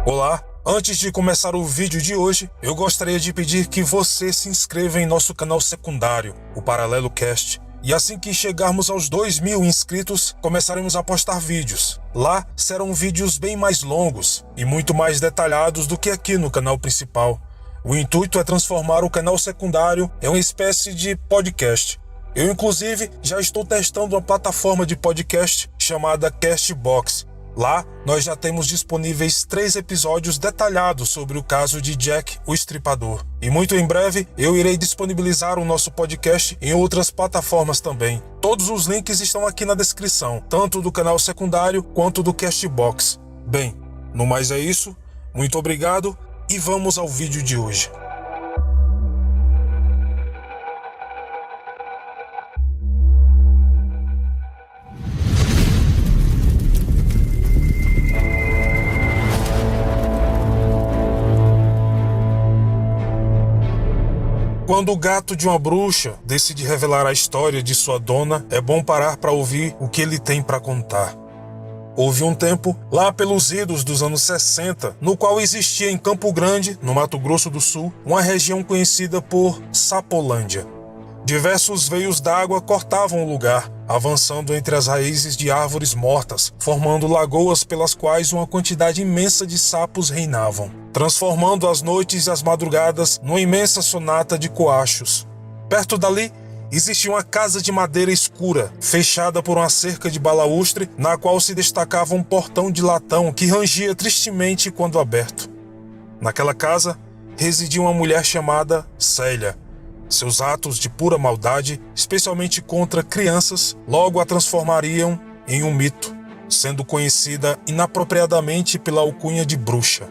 Olá, antes de começar o vídeo de hoje, eu gostaria de pedir que você se inscreva em nosso canal secundário, o Paralelo Cast. E assim que chegarmos aos 2.000 inscritos, começaremos a postar vídeos. Lá serão vídeos bem mais longos e muito mais detalhados do que aqui no canal principal. O intuito é transformar o canal secundário em uma espécie de podcast. Eu, inclusive, já estou testando uma plataforma de podcast chamada Castbox. Lá, nós já temos disponíveis 3 episódios detalhados sobre o caso de Jack, o Estripador. E muito em breve, eu irei disponibilizar o nosso podcast em outras plataformas também. Todos os links estão aqui na descrição, tanto do canal secundário quanto do Castbox. Bem, no mais é isso, muito obrigado e vamos ao vídeo de hoje. Quando o gato de uma bruxa decide revelar a história de sua dona, é bom parar para ouvir o que ele tem para contar. Houve um tempo, lá pelos idos dos anos 60, no qual existia em Campo Grande, no Mato Grosso do Sul, uma região conhecida por Sapolândia. Diversos veios d'água cortavam o lugar, avançando entre as raízes de árvores mortas, formando lagoas pelas quais uma quantidade imensa de sapos reinavam, transformando as noites e as madrugadas numa imensa sonata de coachos. Perto dali, existia uma casa de madeira escura, fechada por uma cerca de balaústre, na qual se destacava um portão de latão que rangia tristemente quando aberto. Naquela casa, residia uma mulher chamada Célia. Seus atos de pura maldade, especialmente contra crianças, logo a transformariam em um mito, sendo conhecida inapropriadamente pela alcunha de bruxa.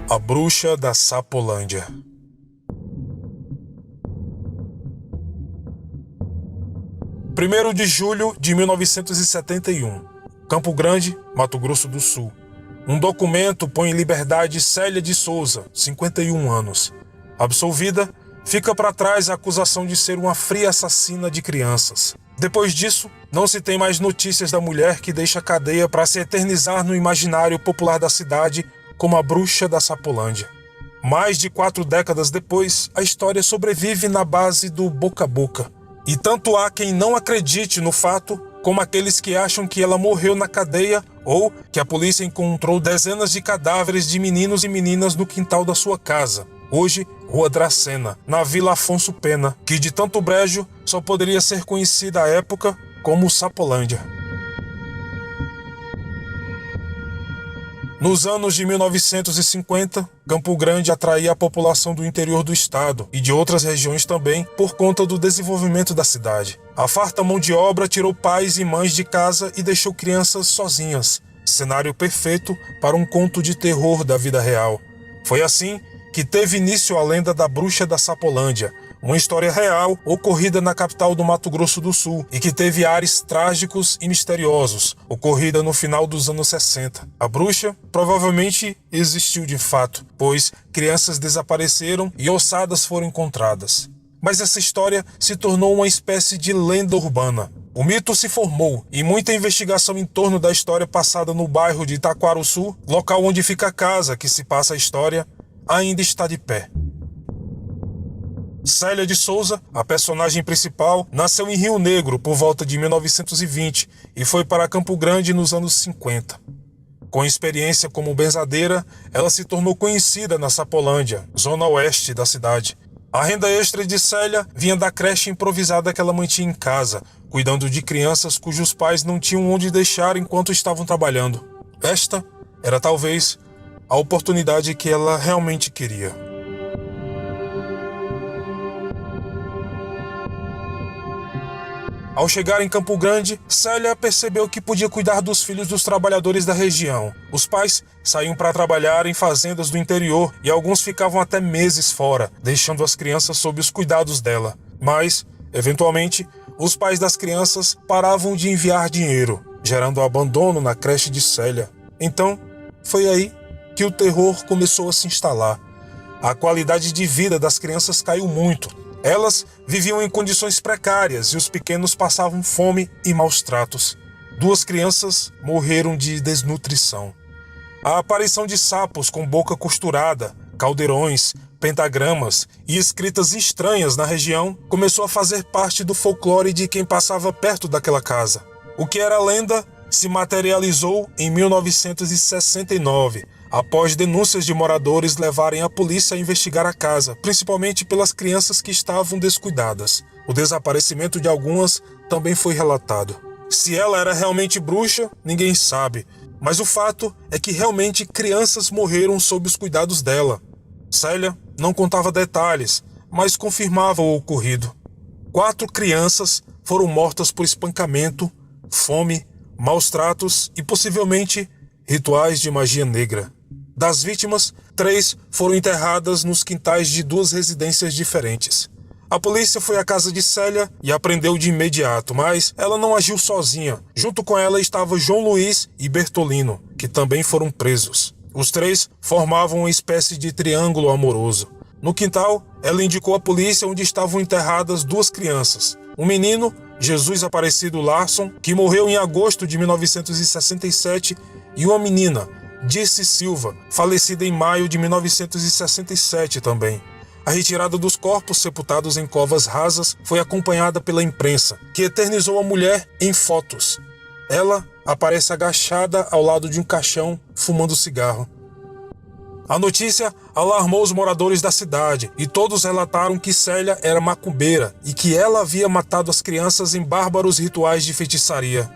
A Bruxa da Sapolândia. Primeiro de julho de 1971, Campo Grande, Mato Grosso do Sul. Um documento põe em liberdade Célia de Souza, 51 anos. Absolvida, fica para trás a acusação de ser uma fria assassina de crianças. Depois disso, não se tem mais notícias da mulher que deixa a cadeia para se eternizar no imaginário popular da cidade como a Bruxa da Sapolândia. Mais de 4 décadas depois, a história sobrevive na base do boca a boca. E tanto há quem não acredite no fato, como aqueles que acham que ela morreu na cadeia ou que a polícia encontrou dezenas de cadáveres de meninos e meninas no quintal da sua casa. Hoje, Rua Dracena, na Vila Afonso Pena, que de tanto brejo só poderia ser conhecida à época como Sapolândia. Nos anos de 1950, Campo Grande atraía a população do interior do estado e de outras regiões também por conta do desenvolvimento da cidade. A farta mão de obra tirou pais e mães de casa e deixou crianças sozinhas. Cenário perfeito para um conto de terror da vida real. Foi assim que teve início a lenda da Bruxa da Sapolândia, uma história real ocorrida na capital do Mato Grosso do Sul e que teve ares trágicos e misteriosos, ocorrida no final dos anos 60. A bruxa provavelmente existiu de fato, pois crianças desapareceram e ossadas foram encontradas. Mas essa história se tornou uma espécie de lenda urbana. O mito se formou e muita investigação em torno da história passada no bairro de Itaquaruçu, local onde fica a casa que se passa a história, ainda está de pé. Célia de Souza, a personagem principal, nasceu em Rio Negro por volta de 1920 e foi para Campo Grande nos anos 50. Com experiência como benzadeira, ela se tornou conhecida na Sapolândia, zona oeste da cidade. A renda extra de Célia vinha da creche improvisada que ela mantinha em casa, cuidando de crianças cujos pais não tinham onde deixar enquanto estavam trabalhando. Esta era talvez a oportunidade que ela realmente queria. Ao chegar em Campo Grande, Célia percebeu que podia cuidar dos filhos dos trabalhadores da região. Os pais saíam para trabalhar em fazendas do interior e alguns ficavam até meses fora, deixando as crianças sob os cuidados dela. Mas, eventualmente, os pais das crianças paravam de enviar dinheiro, gerando abandono na creche de Célia. Então, foi aí que o terror começou a se instalar. A qualidade de vida das crianças caiu muito. Elas viviam em condições precárias e os pequenos passavam fome e maus tratos. 2 crianças morreram de desnutrição. A aparição de sapos com boca costurada, caldeirões, pentagramas e escritas estranhas na região começou a fazer parte do folclore de quem passava perto daquela casa. O que era lenda se materializou em 1969, após denúncias de moradores levarem a polícia a investigar a casa, principalmente pelas crianças que estavam descuidadas. O desaparecimento de algumas também foi relatado. Se ela era realmente bruxa, ninguém sabe, mas o fato é que realmente crianças morreram sob os cuidados dela. Célia não contava detalhes, mas confirmava o ocorrido. 4 crianças foram mortas por espancamento, fome, maus tratos e possivelmente rituais de magia negra. Das vítimas, 3 foram enterradas nos quintais de 2 residências diferentes. A polícia foi à casa de Célia e a prendeu de imediato, mas ela não agiu sozinha. Junto com ela estava João Luiz e Bertolino, que também foram presos. Os 3 formavam uma espécie de triângulo amoroso. No quintal, ela indicou à polícia onde estavam enterradas 2 crianças. Um menino, Jesus Aparecido Larson, que morreu em agosto de 1967, e uma menina, Dirce Silva, falecida em maio de 1967 também. A retirada dos corpos sepultados em covas rasas foi acompanhada pela imprensa, que eternizou a mulher em fotos. Ela aparece agachada ao lado de um caixão, fumando cigarro. A notícia alarmou os moradores da cidade e todos relataram que Célia era macumbeira e que ela havia matado as crianças em bárbaros rituais de feitiçaria.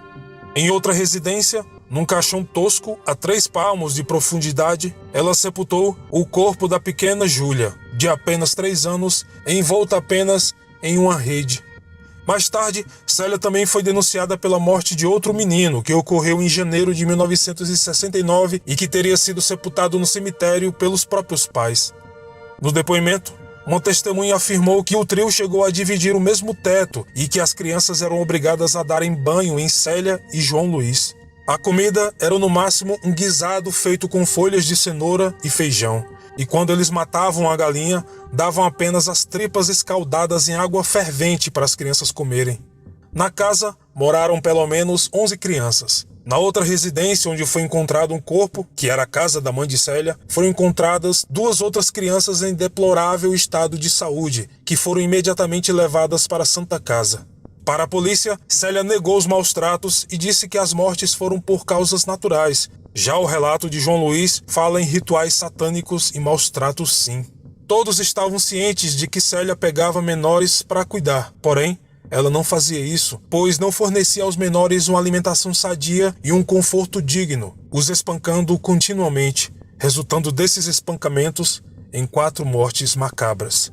Em outra residência, num caixão tosco a 3 palmos de profundidade, ela sepultou o corpo da pequena Júlia, de apenas 3 anos, envolta apenas em uma rede. Mais tarde, Célia também foi denunciada pela morte de outro menino, que ocorreu em janeiro de 1969 e que teria sido sepultado no cemitério pelos próprios pais. No depoimento, uma testemunha afirmou que o trio chegou a dividir o mesmo teto e que as crianças eram obrigadas a darem banho em Célia e João Luiz. A comida era no máximo um guisado feito com folhas de cenoura e feijão. E quando eles matavam a galinha, davam apenas as tripas escaldadas em água fervente para as crianças comerem. Na casa, moraram pelo menos 11 crianças. Na outra residência onde foi encontrado um corpo, que era a casa da mãe de Célia, foram encontradas 2 outras crianças em deplorável estado de saúde, que foram imediatamente levadas para a Santa Casa. Para a polícia, Célia negou os maus tratos e disse que as mortes foram por causas naturais. Já o relato de João Luiz fala em rituais satânicos e maus tratos sim. Todos estavam cientes de que Célia pegava menores para cuidar, porém, ela não fazia isso, pois não fornecia aos menores uma alimentação sadia e um conforto digno, os espancando continuamente, resultando desses espancamentos em 4 mortes macabras.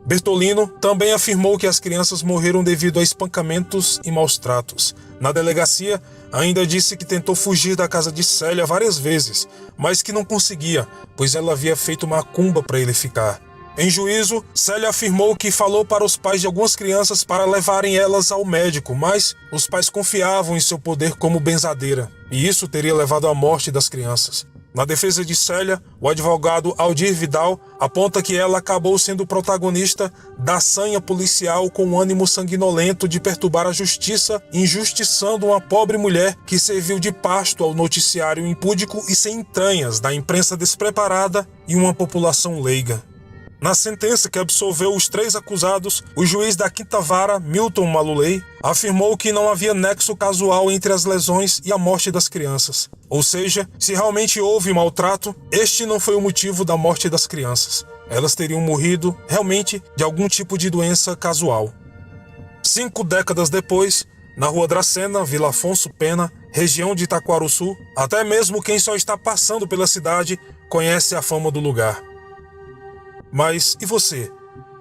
Bertolino também afirmou que as crianças morreram devido a espancamentos e maus tratos. Na delegacia, ainda disse que tentou fugir da casa de Célia várias vezes, mas que não conseguia, pois ela havia feito macumba para ele ficar. Em juízo, Célia afirmou que falou para os pais de algumas crianças para levarem elas ao médico, mas os pais confiavam em seu poder como benzadeira, e isso teria levado à morte das crianças. Na defesa de Célia, o advogado Aldir Vidal aponta que ela acabou sendo protagonista da sanha policial com o ânimo sanguinolento de perturbar a justiça, injustiçando uma pobre mulher que serviu de pasto ao noticiário impúdico e sem entranhas da imprensa despreparada e uma população leiga. Na sentença que absolveu os 3 acusados, o juiz da 5ª Vara, Milton Malulei, afirmou que não havia nexo casual entre as lesões e a morte das crianças. Ou seja, se realmente houve maltrato, este não foi o motivo da morte das crianças. Elas teriam morrido, realmente, de algum tipo de doença casual. 5 décadas depois, na Rua Dracena, Vila Afonso Pena, região de Itaquaruçu, até mesmo quem só está passando pela cidade conhece a fama do lugar. Mas e você?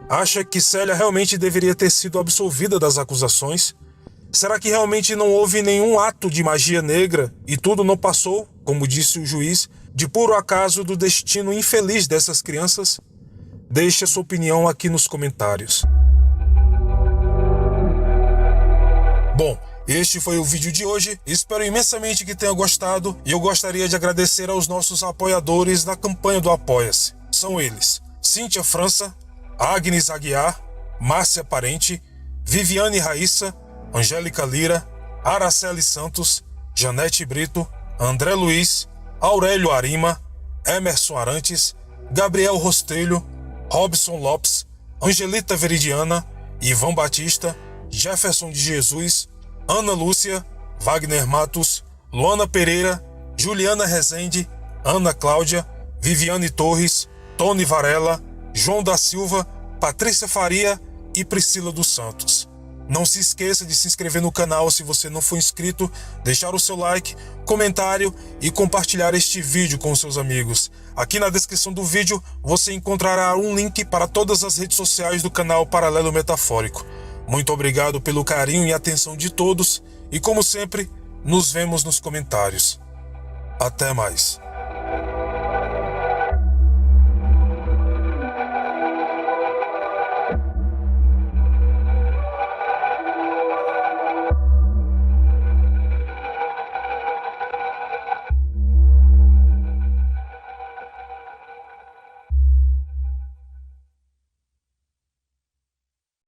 Acha que Célia realmente deveria ter sido absolvida das acusações? Será que realmente não houve nenhum ato de magia negra e tudo não passou, como disse o juiz, de puro acaso do destino infeliz dessas crianças? Deixe a sua opinião aqui nos comentários. Bom, este foi o vídeo de hoje. Espero imensamente que tenha gostado e eu gostaria de agradecer aos nossos apoiadores na campanha do Apoia-se. São eles: Cíntia França, Agnes Aguiar, Márcia Parente, Viviane Raíssa, Angélica Lira, Araceli Santos, Janete Brito, André Luiz, Aurélio Arima, Emerson Arantes, Gabriel Rostelho, Robson Lopes, Angelita Veridiana, Ivan Batista, Jefferson de Jesus, Ana Lúcia, Wagner Matos, Luana Pereira, Juliana Rezende, Ana Cláudia, Viviane Torres, Tony Varela, João da Silva, Patrícia Faria e Priscila dos Santos. Não se esqueça de se inscrever no canal se você não for inscrito, deixar o seu like, comentário e compartilhar este vídeo com seus amigos. Aqui na descrição do vídeo você encontrará um link para todas as redes sociais do canal Paralelo Metafórico. Muito obrigado pelo carinho e atenção de todos e, como sempre, nos vemos nos comentários. Até mais.